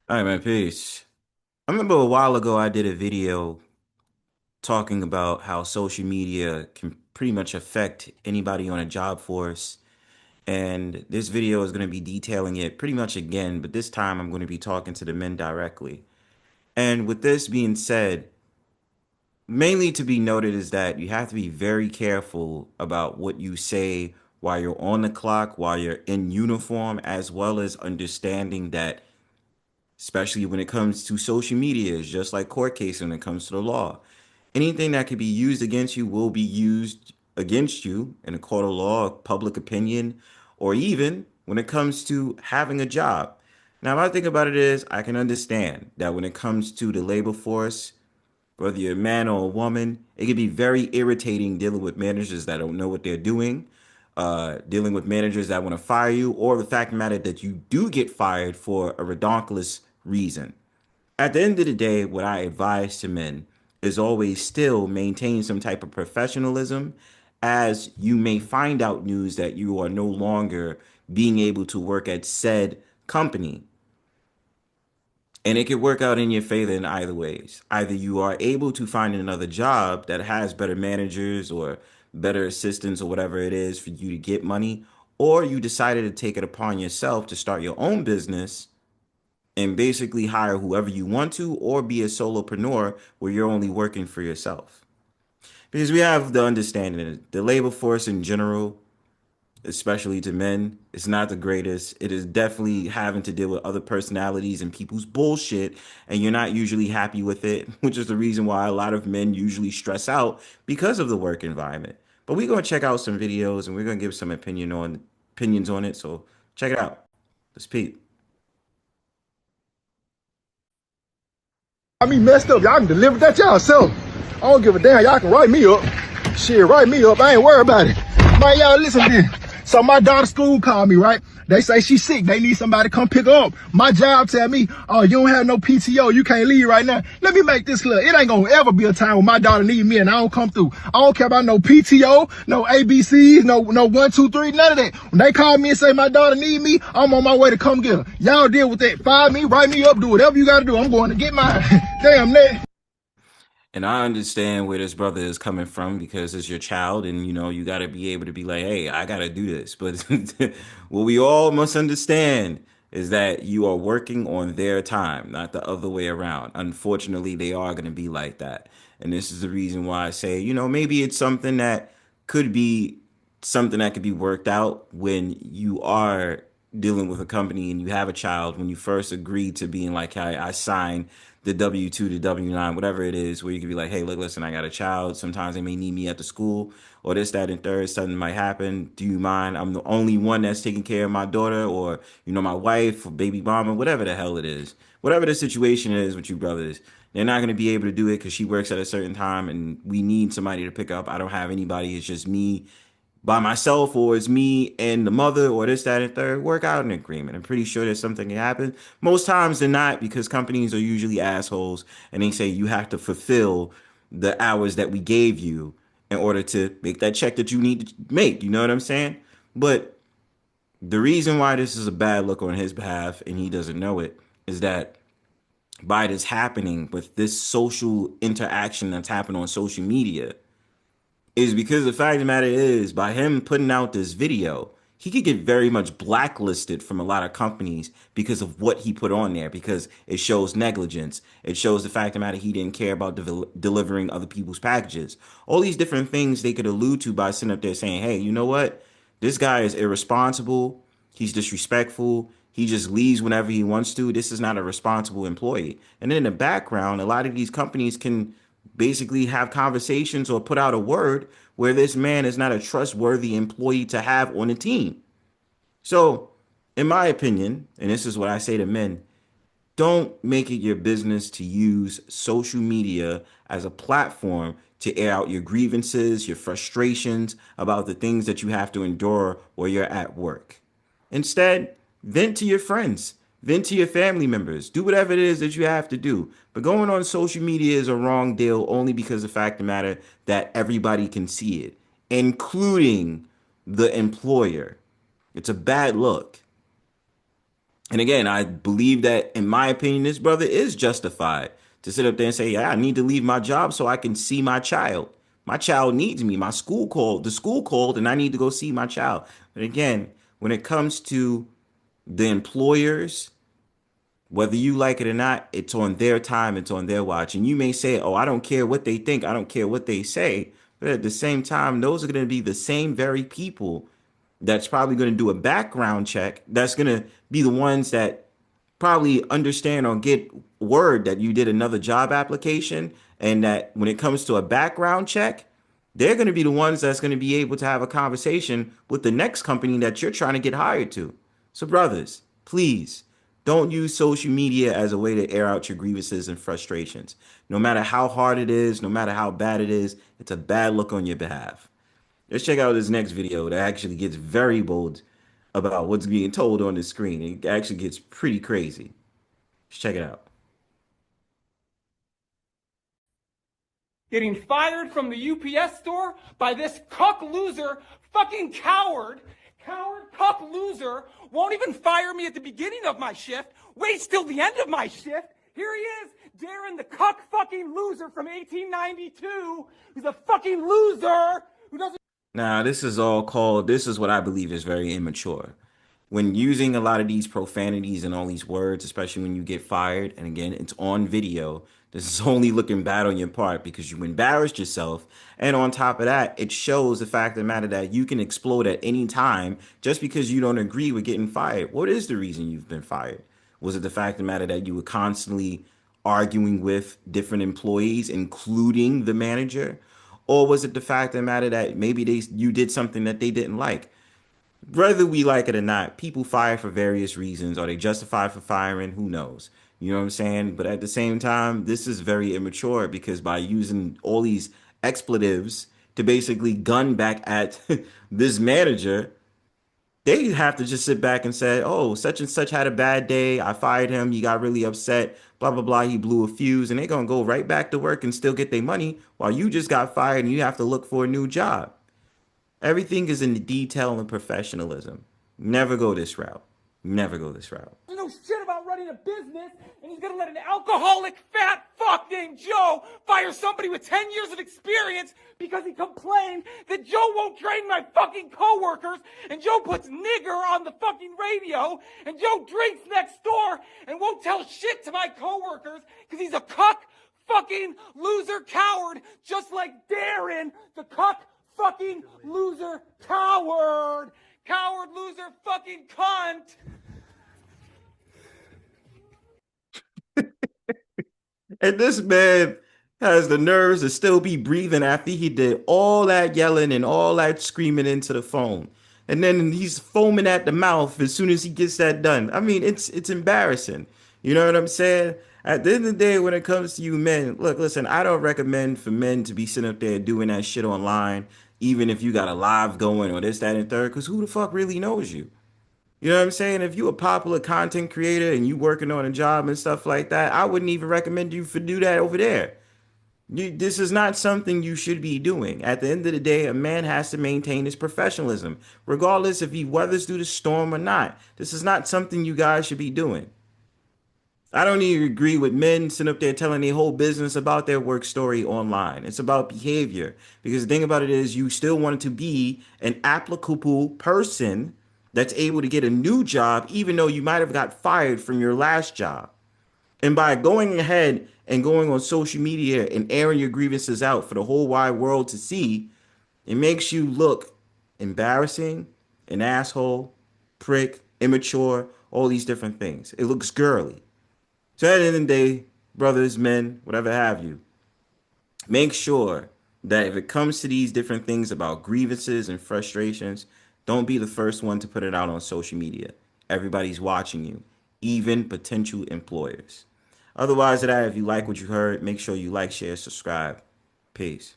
All right, man, peace. I remember a while ago I did a video talking about how social media can pretty much affect anybody on a job force. And this video is going to be detailing it pretty much again, but this time I'm going to be talking to the men directly. And with this being said, mainly to be noted is that you have to be very careful about what you say while you're on the clock, while you're in uniform, as well as understanding that especially when it comes to social media. It's just like court case when it comes to the law. Anything that could be used against you will be used against you in a court of law, public opinion, or even when it comes to having a job. Now, what I think about it is I can understand that when it comes to the labor force, whether you're a man or a woman, it can be very irritating dealing with managers that don't know what they're doing, dealing with managers that want to fire you, or the fact of the matter that you do get fired for a redonkulous reason. At the end of the day, what I advise to men is always still maintain some type of professionalism, as you may find out news that you are no longer being able to work at said company. And it could work out in your favor in either ways. Either you are able to find another job that has better managers or better assistants or whatever it is for you to get money, or you decided to take it upon yourself to start your own business and basically hire whoever you want to, or be a solopreneur where you're only working for yourself. Because we have the understanding that the labor force in general, especially to men, is not the greatest. It is definitely having to deal with other personalities and people's bullshit, and you're not usually happy with it, which is the reason why a lot of men usually stress out because of the work environment. But we're gonna check out some videos and we're gonna give some opinions on it. So check it out. Let's peep. I mean, messed up. Y'all can deliver that yourself. I don't give a damn. Y'all can write me up. Shit, write me up. I ain't worried about it. Man, y'all listen to this. So my daughter's school called me, right? They say she's sick. They need somebody to come pick her up. My job tell me, oh, you don't have no PTO. You can't leave right now. Let me make this clear. It ain't gonna ever be a time when my daughter need me and I don't come through. I don't care about no PTO, no ABCs, no 1, 2, 3, none of that. When they call me and say my daughter need me, I'm on my way to come get her. Y'all deal with that. Fire me, write me up, do whatever you gotta do. I'm going to get mine. Damn that. And I understand where this brother is coming from because it's your child, and you got to be able to be like, hey, I got to do this. But what we all must understand is that you are working on their time, not the other way around. Unfortunately, they are going to be like that. And this is the reason why I say, maybe it's could be something that could be worked out when you are dealing with a company and you have a child. When you first agree to being like, hey, I sign the W-2 to W-9, whatever it is, where you can be like, hey, look, listen, I got a child. Sometimes they may need me at the school or this, that, and third. Something might happen. Do you mind? I'm the only one that's taking care of my daughter or, my wife or baby mama, whatever the hell it is. Whatever the situation is with you brothers, they're not going to be able to do it because she works at a certain time and we need somebody to pick up. I don't have anybody. It's just me by myself, or it's me and the mother, or this, that, and third. Work out an agreement. I'm pretty sure there's something can happen. Most times they're not, because companies are usually assholes and they say you have to fulfill the hours that we gave you in order to make that check that you need to make. You know what I'm saying? But the reason why this is a bad look on his behalf and he doesn't know it is that by this happening with this social interaction that's happened on social media, is because the fact of the matter is, by him putting out this video, he could get very much blacklisted from a lot of companies because of what he put on there, because it shows negligence. It shows the fact of the matter he didn't care about delivering other people's packages. All these different things they could allude to by sitting up there saying, hey, you know what? This guy is irresponsible. He's disrespectful. He just leaves whenever he wants to. This is not a responsible employee. And then in the background, a lot of these companies can basically have conversations or put out a word where this man is not a trustworthy employee to have on the team. So, in my opinion, and this is what I say to men, don't make it your business to use social media as a platform to air out your grievances, your frustrations about the things that you have to endure while you're at work. Instead, vent to your friends, vent to your family members, do whatever it is that you have to do. But going on social media is a wrong deal only because the fact of the matter that everybody can see it, including the employer. It's a bad look. And again, I believe that, in my opinion, this brother is justified to sit up there and say, yeah, I need to leave my job so I can see my child. My child needs me. My school called, the school called, and I need to go see my child. But again, when it comes to the employers, whether you like it or not, it's on their time, it's on their watch. And you may say, oh, I don't care what they think, I don't care what they say. But at the same time, those are going to be the same very people that's probably going to do a background check, that's going to be the ones that probably understand or get word that you did another job application, and that when it comes to a background check, they're going to be the ones that's going to be able to have a conversation with the next company that you're trying to get hired to. So brothers, please don't use social media as a way to air out your grievances and frustrations. No matter how hard it is, no matter how bad it is, it's a bad look on your behalf. Let's check out this next video that actually gets very bold about what's being told on the screen. It actually gets pretty crazy. Let's check it out. Getting fired from the UPS store by this cuck loser, fucking coward, cuck loser, won't even fire me at the beginning of my shift, waits till the end of my shift. Here he is, Darren the cuck fucking loser from 1892, who's a fucking loser who doesn't. Now, this is what I believe is very immature. When using a lot of these profanities and all these words, especially when you get fired, and again, it's on video, this is only looking bad on your part because you embarrassed yourself. And on top of that, it shows the fact of the matter that you can explode at any time just because you don't agree with getting fired. What is the reason you've been fired? Was it the fact of the matter that you were constantly arguing with different employees, including the manager? Or was it the fact of the matter that maybe you did something that they didn't like? Whether we like it or not, people fire for various reasons. Are they justified for firing? Who knows? You know what I'm saying? But at the same time, this is very immature because by using all these expletives to basically gun back at this manager, they have to just sit back and say, oh, such and such had a bad day. I fired him. He got really upset. Blah, blah, blah. He blew a fuse. And they're going to go right back to work and still get their money while you just got fired and you have to look for a new job. Everything is in the detail and professionalism. Never go this route. Never go this route. No shit about running a business, and he's gonna let an alcoholic fat fuck named Joe fire somebody with 10 years of experience because he complained that Joe won't train my fucking coworkers, and Joe puts nigger on the fucking radio, and Joe drinks next door and won't tell shit to my coworkers because he's a cuck fucking loser coward, just like Darren, the cuck fucking loser coward. Coward loser fucking cunt. And this man has the nerves to still be breathing after he did all that yelling and all that screaming into the phone. And then he's foaming at the mouth as soon as he gets that done. I mean, it's embarrassing. You know what I'm saying? At the end of the day, when it comes to you men, look, listen, I don't recommend for men to be sitting up there doing that shit online, even if you got a live going or this, that, and third, because who the fuck really knows you? You know what I'm saying? If you a popular content creator and you working on a job and stuff like that, I wouldn't even recommend you for do that over there. This is not something you should be doing. At the end of the day, a man has to maintain his professionalism, regardless if he weathers through the storm or not. This is not something you guys should be doing. I don't even agree with men sitting up there telling their whole business about their work story online. It's about behavior. Because the thing about it is, you still want to be an applicable person that's able to get a new job, even though you might have got fired from your last job. And by going ahead and going on social media and airing your grievances out for the whole wide world to see, it makes you look embarrassing, an asshole, prick, immature, all these different things. It looks girly. So at the end of the day, brothers, men, whatever have you, make sure that if it comes to these different things about grievances and frustrations, don't be the first one to put it out on social media. Everybody's watching you, even potential employers. Otherwise, if you like what you heard, make sure you like, share, subscribe. Peace.